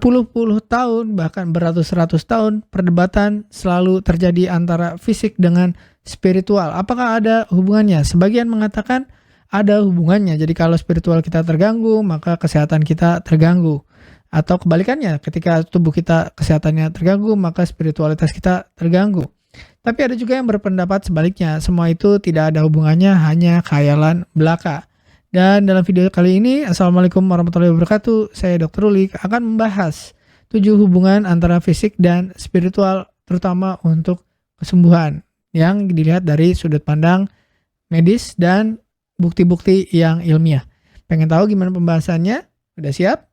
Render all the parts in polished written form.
berpuluh-puluh tahun, bahkan beratus-ratus tahun, perdebatan selalu terjadi antara fisik dengan spiritual. Apakah ada hubungannya? Sebagian mengatakan ada hubungannya. Jadi kalau spiritual kita terganggu, maka kesehatan kita terganggu. Atau kebalikannya, ketika tubuh kita kesehatannya terganggu, maka spiritualitas kita terganggu. Tapi ada juga yang berpendapat sebaliknya, semua itu tidak ada hubungannya, hanya khayalan belaka. Dan dalam video kali ini, Assalamualaikum warahmatullahi wabarakatuh, saya Dr. Ruli akan membahas 7 hubungan antara fisik dan spiritual, terutama untuk kesembuhan, yang dilihat dari sudut pandang medis dan bukti-bukti yang ilmiah. Pengen tahu gimana pembahasannya? Udah siap?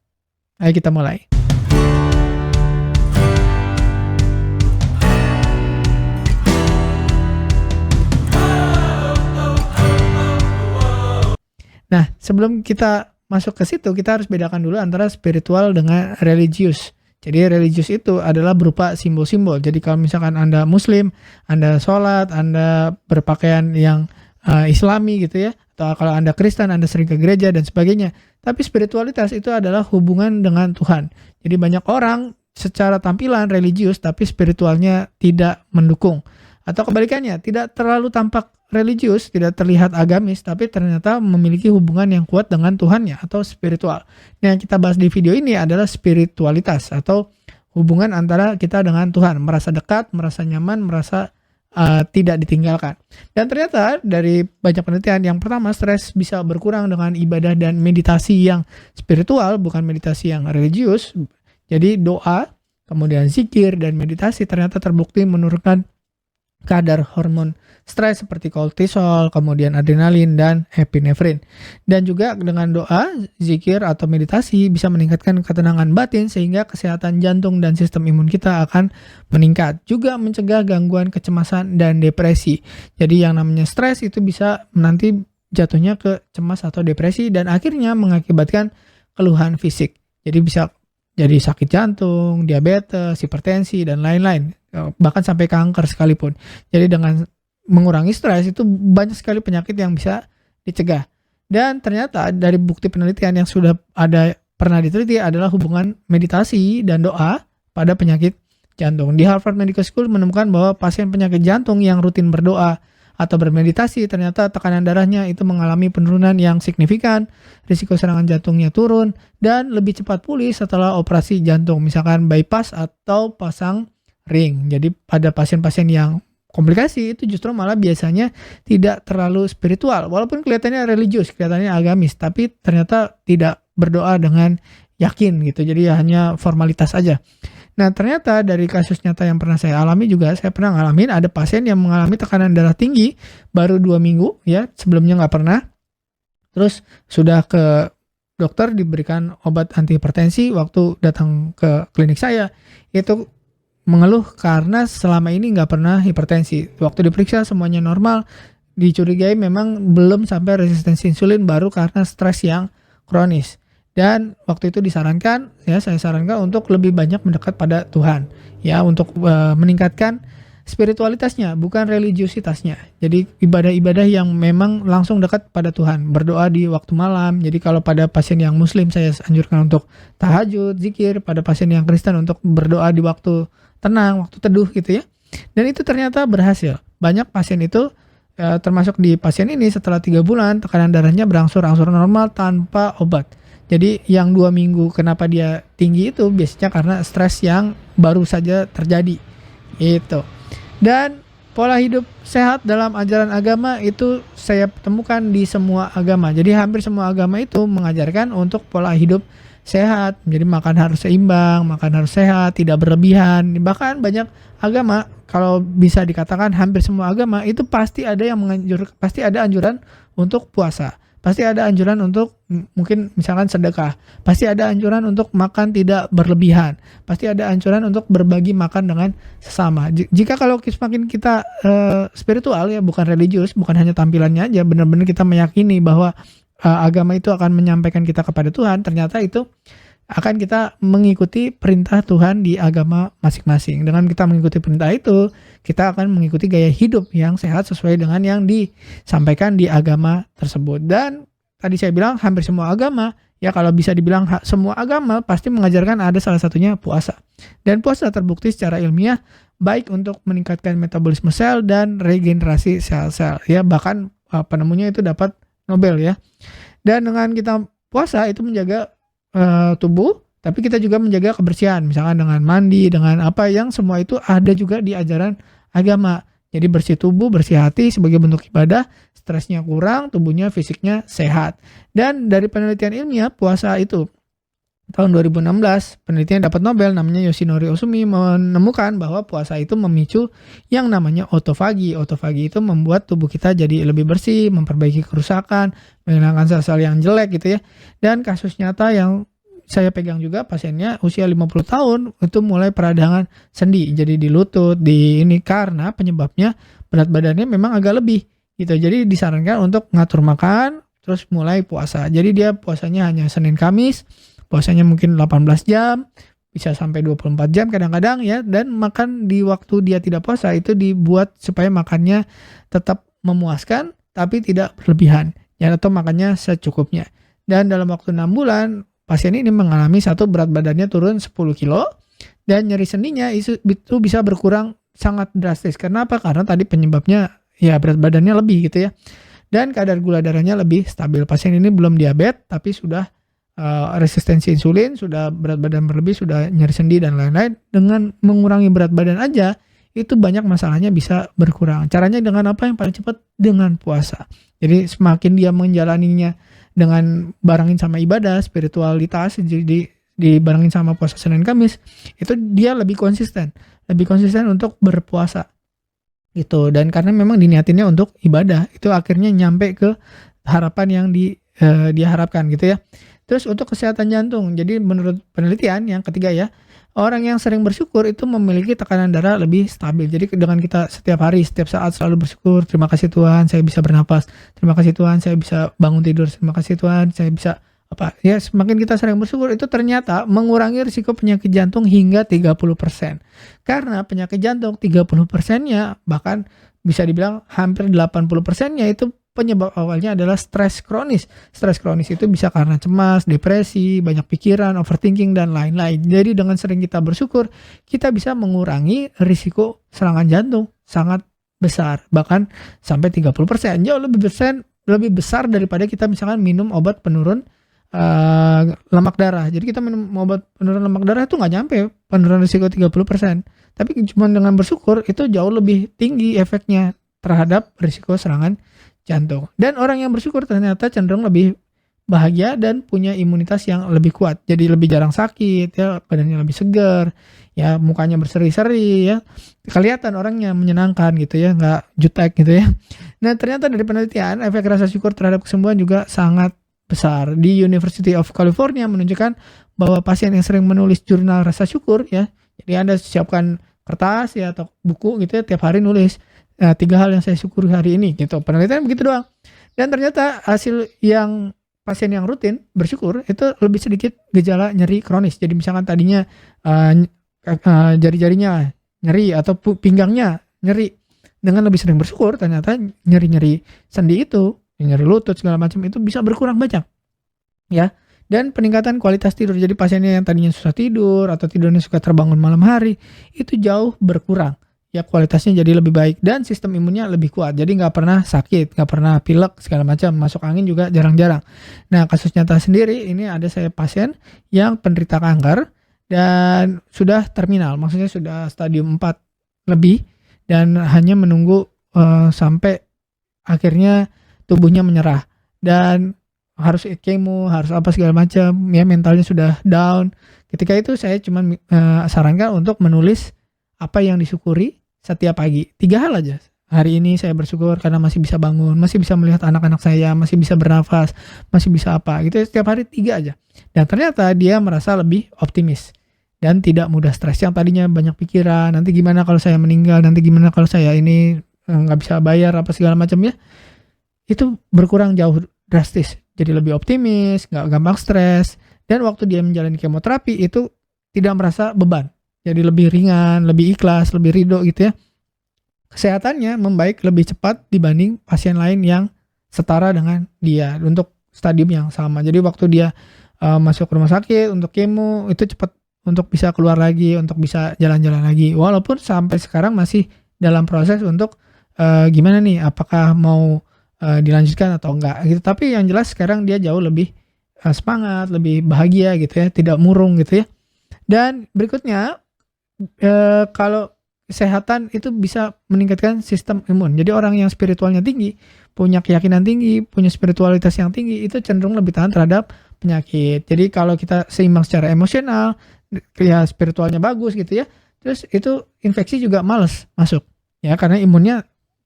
Ayo kita mulai. Nah, sebelum kita masuk ke situ, kita harus bedakan dulu antara spiritual dengan religius. Jadi religius itu adalah berupa simbol-simbol. Jadi kalau misalkan Anda Muslim, Anda sholat, Anda berpakaian yang Islami gitu ya, atau kalau Anda Kristen, Anda sering ke gereja dan sebagainya. Tapi spiritualitas itu adalah hubungan dengan Tuhan. Jadi banyak orang secara tampilan religius tapi spiritualnya tidak mendukung. Atau kebalikannya, tidak terlalu tampak religius, tidak terlihat agamis, tapi ternyata memiliki hubungan yang kuat dengan Tuhannya atau spiritual. Nah, yang kita bahas di video ini adalah spiritualitas atau hubungan antara kita dengan Tuhan. Merasa dekat, merasa nyaman, merasa tidak ditinggalkan. Dan ternyata dari banyak penelitian, yang pertama, stres bisa berkurang dengan ibadah dan meditasi yang spiritual, bukan meditasi yang religius. Jadi doa, kemudian zikir dan meditasi ternyata terbukti menurunkan kadar hormon stres seperti kortisol, kemudian adrenalin dan epinefrin. Dan juga dengan doa, zikir atau meditasi bisa meningkatkan ketenangan batin sehingga kesehatan jantung dan sistem imun kita akan meningkat. Juga mencegah gangguan kecemasan dan depresi. Jadi yang namanya stres itu bisa nanti jatuhnya ke cemas atau depresi dan akhirnya mengakibatkan keluhan fisik. Jadi bisa jadi sakit jantung, diabetes, hipertensi, dan lain-lain. Bahkan sampai kanker sekalipun. Jadi dengan mengurangi stres itu banyak sekali penyakit yang bisa dicegah. Dan ternyata dari bukti penelitian yang sudah pernah diteliti adalah hubungan meditasi dan doa pada penyakit jantung. Di Harvard Medical School menemukan bahwa pasien penyakit jantung yang rutin berdoa atau bermeditasi ternyata tekanan darahnya itu mengalami penurunan yang signifikan, risiko serangan jantungnya turun, dan lebih cepat pulih setelah operasi jantung, misalkan bypass atau pasang ring. Jadi pada pasien-pasien yang komplikasi itu justru malah biasanya tidak terlalu spiritual. Walaupun kelihatannya religius, kelihatannya agamis, tapi ternyata tidak berdoa dengan yakin gitu. Jadi hanya formalitas aja. Nah, ternyata dari kasus nyata yang pernah saya alami juga, saya pernah ngalamin ada pasien yang mengalami tekanan darah tinggi baru 2 minggu ya, sebelumnya nggak pernah. Terus sudah ke dokter diberikan obat antihipertensi waktu datang ke klinik saya. Itu mengeluh karena selama ini nggak pernah hipertensi. Waktu diperiksa semuanya normal, dicurigai memang belum sampai resistensi insulin baru karena stres yang kronis. Dan waktu itu disarankan, ya saya sarankan untuk lebih banyak mendekat pada Tuhan, ya untuk meningkatkan spiritualitasnya, bukan religiusitasnya. Jadi ibadah-ibadah yang memang langsung dekat pada Tuhan, berdoa di waktu malam. Jadi kalau pada pasien yang Muslim saya anjurkan untuk tahajud, zikir, pada pasien yang Kristen untuk berdoa di waktu tenang, waktu teduh gitu ya. Dan itu ternyata berhasil. Banyak pasien itu termasuk di pasien ini setelah 3 bulan tekanan darahnya berangsur-angsur normal tanpa obat. Jadi yang 2 minggu kenapa dia tinggi itu biasanya karena stres yang baru saja terjadi. Itu. Dan pola hidup sehat dalam ajaran agama itu saya temukan di semua agama. Jadi hampir semua agama itu mengajarkan untuk pola hidup sehat, jadi makan harus seimbang, makan harus sehat, tidak berlebihan. Bahkan banyak agama, kalau bisa dikatakan hampir semua agama itu pasti ada pasti ada anjuran untuk puasa, pasti ada anjuran untuk mungkin misalkan sedekah, pasti ada anjuran untuk makan tidak berlebihan, pasti ada anjuran untuk berbagi makan dengan sesama. Jika kalau semakin kita spiritual ya, bukan religius, bukan hanya tampilannya aja, benar-benar kita meyakini bahwa agama itu akan menyampaikan kita kepada Tuhan, ternyata itu akan kita mengikuti perintah Tuhan di agama masing-masing. Dengan kita mengikuti perintah itu, kita akan mengikuti gaya hidup yang sehat sesuai dengan yang disampaikan di agama tersebut. Dan tadi saya bilang hampir semua agama Ya kalau bisa dibilang semua agama pasti mengajarkan ada salah satunya puasa. Dan puasa terbukti secara ilmiah baik untuk meningkatkan metabolisme sel dan regenerasi sel-sel. Ya bahkan penemunya itu dapat Nobel ya. Dan dengan kita puasa itu menjaga tubuh, tapi kita juga menjaga kebersihan, misalkan dengan mandi, dengan apa yang semua itu ada juga di ajaran agama. Jadi bersih tubuh, bersih hati sebagai bentuk ibadah, stresnya kurang, tubuhnya, fisiknya sehat. Dan dari penelitian ilmiah, puasa itu tahun 2016, penelitian dapat Nobel namanya Yoshinori Osumi menemukan bahwa puasa itu memicu yang namanya otofagi. Otofagi itu membuat tubuh kita jadi lebih bersih, memperbaiki kerusakan, menghilangkan sel-sel yang jelek gitu ya. Dan kasus nyata yang saya pegang juga pasiennya usia 50 tahun itu mulai peradangan sendi. Jadi di lutut, di ini karena penyebabnya berat badannya memang agak lebih gitu. Jadi disarankan untuk ngatur makan terus mulai puasa. Jadi dia puasanya hanya Senin Kamis. Puasanya mungkin 18 jam, bisa sampai 24 jam kadang-kadang ya. Dan makan di waktu dia tidak puasa itu dibuat supaya makannya tetap memuaskan tapi tidak berlebihan. Ya, atau makannya secukupnya. Dan dalam waktu 6 bulan, pasien ini mengalami satu berat badannya turun 10 kilo. Dan nyeri sendinya itu bisa berkurang sangat drastis. Kenapa? Karena tadi penyebabnya ya berat badannya lebih gitu ya. Dan kadar gula darahnya lebih stabil. Pasien ini belum diabetes tapi sudah resistensi insulin, sudah berat badan berlebih, sudah nyeri sendi dan lain-lain. Dengan mengurangi berat badan aja itu banyak masalahnya bisa berkurang. Caranya dengan apa? Yang paling cepat dengan puasa. Jadi semakin dia menjalaninya dengan barengin sama ibadah, spiritualitas, jadi dibarengin sama puasa Senin Kamis, itu dia lebih konsisten untuk berpuasa gitu. Dan karena memang diniatinnya untuk ibadah, itu akhirnya nyampe ke harapan yang dia harapkan gitu ya. Terus untuk kesehatan jantung, jadi menurut penelitian yang ketiga ya, orang yang sering bersyukur itu memiliki tekanan darah lebih stabil. Jadi dengan kita setiap hari, setiap saat selalu bersyukur, terima kasih Tuhan saya bisa bernapas, terima kasih Tuhan saya bisa bangun tidur, terima kasih Tuhan saya bisa apa ya, semakin kita sering bersyukur itu ternyata mengurangi risiko penyakit jantung hingga 30%. Karena penyakit jantung 30%-nya bahkan bisa dibilang hampir 80%-nya itu penyebab awalnya adalah stres kronis. Stres kronis itu bisa karena cemas, depresi, banyak pikiran, overthinking, dan lain-lain. Jadi dengan sering kita bersyukur, kita bisa mengurangi risiko serangan jantung sangat besar. Bahkan sampai 30%. Jauh lebih besar daripada kita misalkan minum obat penurun lemak darah. Jadi kita minum obat penurun lemak darah itu nggak nyampe penurunan risiko 30%. Tapi cuma dengan bersyukur itu jauh lebih tinggi efeknya terhadap risiko serangan jantung. Dan orang yang bersyukur ternyata cenderung lebih bahagia dan punya imunitas yang lebih kuat. Jadi lebih jarang sakit ya, badannya lebih segar, ya mukanya berseri-seri ya. Kelihatan orangnya menyenangkan gitu ya, nggak jutek gitu ya. Nah, ternyata dari penelitian efek rasa syukur terhadap kesembuhan juga sangat besar. Di University of California menunjukkan bahwa pasien yang sering menulis jurnal rasa syukur ya. Jadi Anda siapkan kertas ya atau buku gitu ya, tiap hari nulis 3 hal yang saya syukuri hari ini gitu. Penelitian begitu doang. Dan ternyata hasil yang pasien yang rutin bersyukur itu lebih sedikit gejala nyeri kronis. Jadi misalkan tadinya jari-jarinya nyeri atau pinggangnya nyeri, dengan lebih sering bersyukur ternyata nyeri-nyeri sendi itu, nyeri lutut segala macam itu bisa berkurang banyak. Ya. Dan peningkatan kualitas tidur. Jadi pasiennya yang tadinya susah tidur atau tidurnya suka terbangun malam hari itu jauh berkurang. Ya kualitasnya jadi lebih baik dan sistem imunnya lebih kuat. Jadi nggak pernah sakit, nggak pernah pilek segala macam, masuk angin juga jarang-jarang. Nah kasus nyata sendiri ini ada saya pasien yang penderita kanker dan sudah terminal, maksudnya sudah stadium 4 lebih dan hanya menunggu sampai akhirnya tubuhnya menyerah dan harus kemo, harus apa segala macam, ya mentalnya sudah down. Ketika itu saya cuma sarankan untuk menulis apa yang disyukuri setiap pagi. 3 hal aja. Hari ini saya bersyukur karena masih bisa bangun, masih bisa melihat anak-anak saya, masih bisa bernafas, masih bisa apa. Gitu setiap hari 3 aja. Dan ternyata dia merasa lebih optimis dan tidak mudah stres. Yang tadinya banyak pikiran, nanti gimana kalau saya meninggal, nanti gimana kalau saya ini nggak bisa bayar apa segala macam ya. Itu berkurang jauh drastis. Jadi lebih optimis, nggak gampang stres. Dan waktu dia menjalani kemoterapi itu tidak merasa beban. Jadi lebih ringan, lebih ikhlas, lebih ridho gitu ya. Kesehatannya membaik lebih cepat dibanding pasien lain yang setara dengan dia untuk stadium yang sama. Jadi waktu dia masuk rumah sakit untuk kemo, itu cepat untuk bisa keluar lagi, untuk bisa jalan-jalan lagi. Walaupun sampai sekarang masih dalam proses untuk gimana nih, apakah mau dilanjutkan atau enggak gitu. Tapi yang jelas sekarang dia jauh lebih semangat, lebih bahagia gitu ya, tidak murung gitu ya. Dan berikutnya kalau kesehatan itu bisa meningkatkan sistem imun. Jadi orang yang spiritualnya tinggi, punya keyakinan tinggi, punya spiritualitas yang tinggi, itu cenderung lebih tahan terhadap penyakit. Jadi kalau kita seimbang secara emosional, ya spiritualnya bagus gitu ya, terus itu infeksi juga males masuk ya, karena imunnya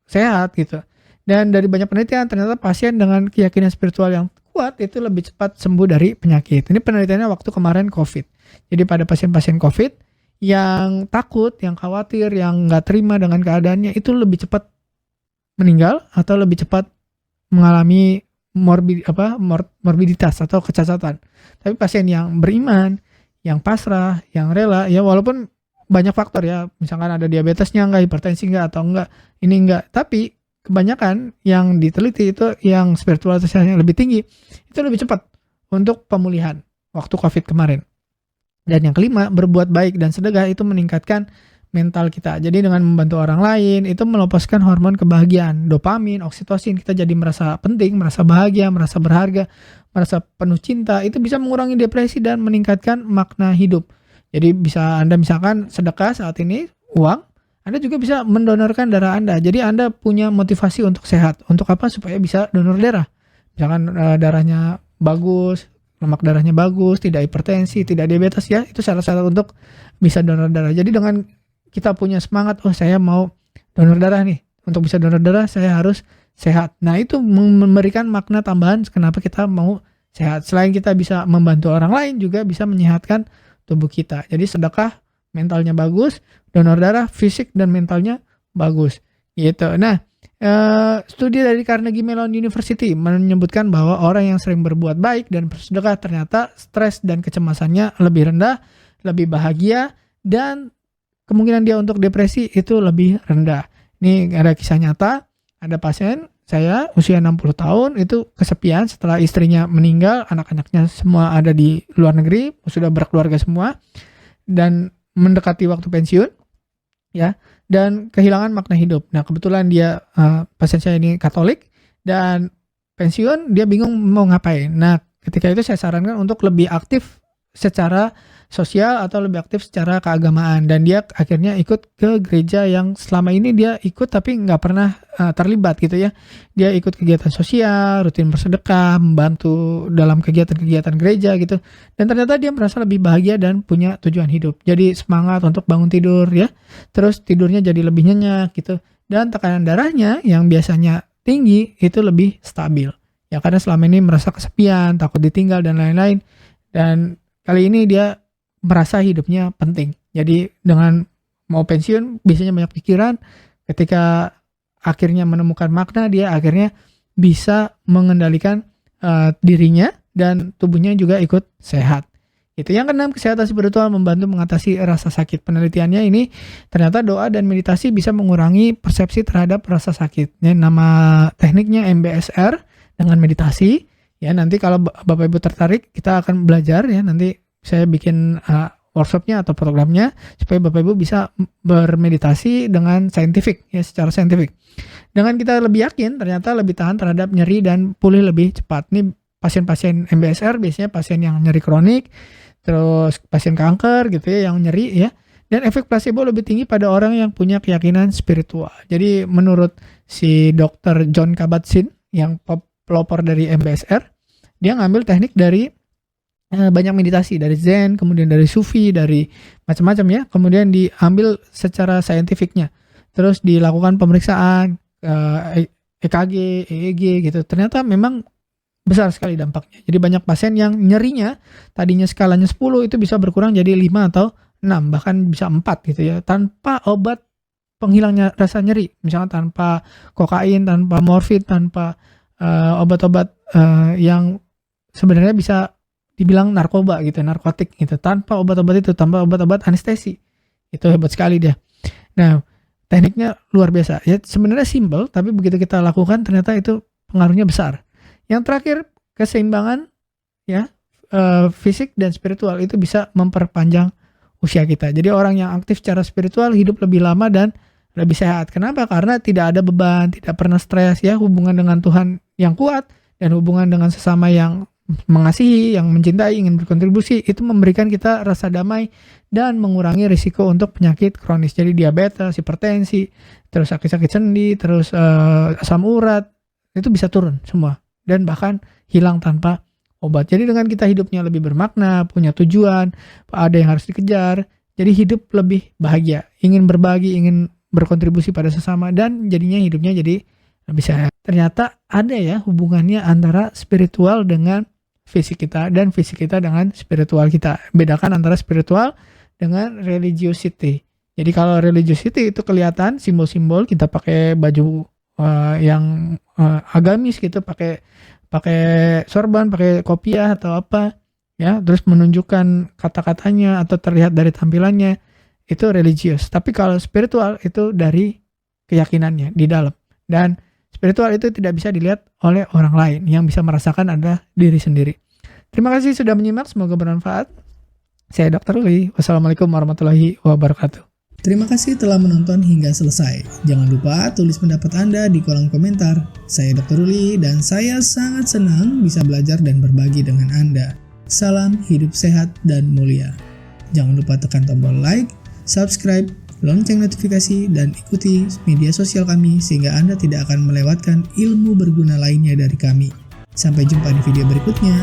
sehat gitu. Dan dari banyak penelitian ternyata pasien dengan keyakinan spiritual yang kuat itu lebih cepat sembuh dari penyakit. Ini penelitiannya waktu kemarin COVID. Jadi pada pasien-pasien COVID yang takut, yang khawatir, yang nggak terima dengan keadaannya itu lebih cepat meninggal atau lebih cepat mengalami morbiditas atau kecacatan. Tapi pasien yang beriman, yang pasrah, yang rela, ya walaupun banyak faktor ya, misalkan ada diabetesnya enggak, hipertensi enggak, atau enggak, ini enggak. Tapi kebanyakan yang diteliti itu yang spiritualitasnya lebih tinggi, itu lebih cepat untuk pemulihan waktu COVID kemarin. Dan yang kelima, berbuat baik dan sedekah itu meningkatkan mental kita. Jadi dengan membantu orang lain, itu melepaskan hormon kebahagiaan, dopamin, oksitosin, kita jadi merasa penting, merasa bahagia, merasa berharga, merasa penuh cinta, itu bisa mengurangi depresi dan meningkatkan makna hidup. Jadi bisa Anda misalkan sedekah saat ini, uang, Anda juga bisa mendonorkan darah Anda. Jadi Anda punya motivasi untuk sehat. Untuk apa? Supaya bisa donor darah. Misalkan darahnya bagus, lemak darahnya bagus, tidak hipertensi, tidak diabetes ya, itu syarat-syarat untuk bisa donor darah. Jadi dengan kita punya semangat, oh saya mau donor darah nih, untuk bisa donor darah saya harus sehat. Nah itu memberikan makna tambahan kenapa kita mau sehat. Selain kita bisa membantu orang lain, juga bisa menyehatkan tubuh kita. Jadi sedekah, mentalnya bagus, donor darah, fisik dan mentalnya bagus gitu. Nah, studi dari Carnegie Mellon University menyebutkan bahwa orang yang sering berbuat baik dan bersedekah ternyata stres dan kecemasannya lebih rendah, lebih bahagia, dan kemungkinan dia untuk depresi itu lebih rendah. Ini ada kisah nyata, ada pasien saya usia 60 tahun itu kesepian setelah istrinya meninggal, anak-anaknya semua ada di luar negeri, sudah berkeluarga semua, dan mendekati waktu pensiun, ya, dan kehilangan makna hidup. Nah kebetulan dia pasien saya ini Katolik dan pensiun, dia bingung mau ngapain. Nah ketika itu saya sarankan untuk lebih aktif secara sosial atau lebih aktif secara keagamaan, dan dia akhirnya ikut ke gereja yang selama ini dia ikut tapi nggak pernah terlibat gitu ya. Dia ikut kegiatan sosial, rutin bersedekah, membantu dalam kegiatan-kegiatan gereja gitu, dan ternyata dia merasa lebih bahagia dan punya tujuan hidup. Jadi semangat untuk bangun tidur ya, terus tidurnya jadi lebih nyenyak gitu, dan tekanan darahnya yang biasanya tinggi itu lebih stabil ya, karena selama ini merasa kesepian, takut ditinggal dan lain-lain, dan kali ini dia merasa hidupnya penting. Jadi dengan mau pensiun biasanya banyak pikiran, ketika akhirnya menemukan makna, dia akhirnya bisa mengendalikan dirinya dan tubuhnya juga ikut sehat. Itu yang keenam, kesehatan spiritual membantu mengatasi rasa sakit. Penelitiannya ini ternyata doa dan meditasi bisa mengurangi persepsi terhadap rasa sakit. Ini nama tekniknya MBSR dengan meditasi. Ya nanti kalau Bapak Ibu tertarik kita akan belajar ya, nanti saya bikin workshopnya atau programnya supaya Bapak Ibu bisa bermeditasi dengan saintifik ya, secara saintifik. Dengan kita lebih yakin ternyata lebih tahan terhadap nyeri dan pulih lebih cepat. Ini pasien-pasien MBSR biasanya pasien yang nyeri kronik, terus pasien kanker gitu ya yang nyeri ya. Dan efek placebo lebih tinggi pada orang yang punya keyakinan spiritual. Jadi menurut si Dr. John Kabat-Zinn yang pelopor dari MBSR, dia ngambil teknik dari banyak meditasi, dari Zen, kemudian dari Sufi, dari macam-macam ya, kemudian diambil secara saintifiknya, terus dilakukan pemeriksaan EKG, EEG gitu, ternyata memang besar sekali dampaknya. Jadi banyak pasien yang nyerinya tadinya skalanya 10 itu bisa berkurang jadi 5 atau 6, bahkan bisa 4 gitu ya, tanpa obat penghilangnya rasa nyeri, misalnya tanpa kokain, tanpa morfin, tanpa obat-obat yang sebenarnya bisa dibilang narkoba gitu, narkotik gitu, tanpa obat-obat itu, tanpa obat-obat anestesi. Itu hebat sekali dia. Nah, tekniknya luar biasa. Ya sebenarnya simple, tapi begitu kita lakukan ternyata itu pengaruhnya besar. Yang terakhir, keseimbangan ya, fisik dan spiritual itu bisa memperpanjang usia kita. Jadi orang yang aktif secara spiritual hidup lebih lama dan lebih sehat. Kenapa? Karena tidak ada beban, tidak pernah stres ya, hubungan dengan Tuhan yang kuat dan hubungan dengan sesama yang mengasihi, yang mencintai, ingin berkontribusi, itu memberikan kita rasa damai dan mengurangi risiko untuk penyakit kronis. Jadi diabetes, hipertensi, terus sakit-sakit sendi, terus asam urat, itu bisa turun semua dan bahkan hilang tanpa obat. Jadi dengan kita hidupnya lebih bermakna, punya tujuan, ada yang harus dikejar, jadi hidup lebih bahagia, ingin berbagi, ingin berkontribusi pada sesama, dan jadinya hidupnya jadi lebih sehat. Ternyata ada ya hubungannya antara spiritual dengan fisik kita dan fisik kita dengan spiritual kita. Bedakan antara spiritual dengan religiosity. Jadi kalau religiosity itu kelihatan simbol-simbol, kita pakai baju yang agamis gitu, pakai sorban, pakai kopiah atau apa ya, terus menunjukkan kata-katanya atau terlihat dari tampilannya, itu religius. Tapi kalau spiritual itu dari keyakinannya di dalam, dan spiritual itu tidak bisa dilihat oleh orang lain, yang bisa merasakan adalah diri sendiri. Terima kasih sudah menyimak, semoga bermanfaat. Saya Dr. Uli, wassalamualaikum warahmatullahi wabarakatuh. Terima kasih telah menonton hingga selesai. Jangan lupa tulis pendapat Anda di kolom komentar. Saya Dr. Uli dan saya sangat senang bisa belajar dan berbagi dengan Anda. Salam hidup sehat dan mulia. Jangan lupa tekan tombol like, subscribe, lonceng notifikasi, dan ikuti media sosial kami sehingga Anda tidak akan melewatkan ilmu berguna lainnya dari kami. Sampai jumpa di video berikutnya.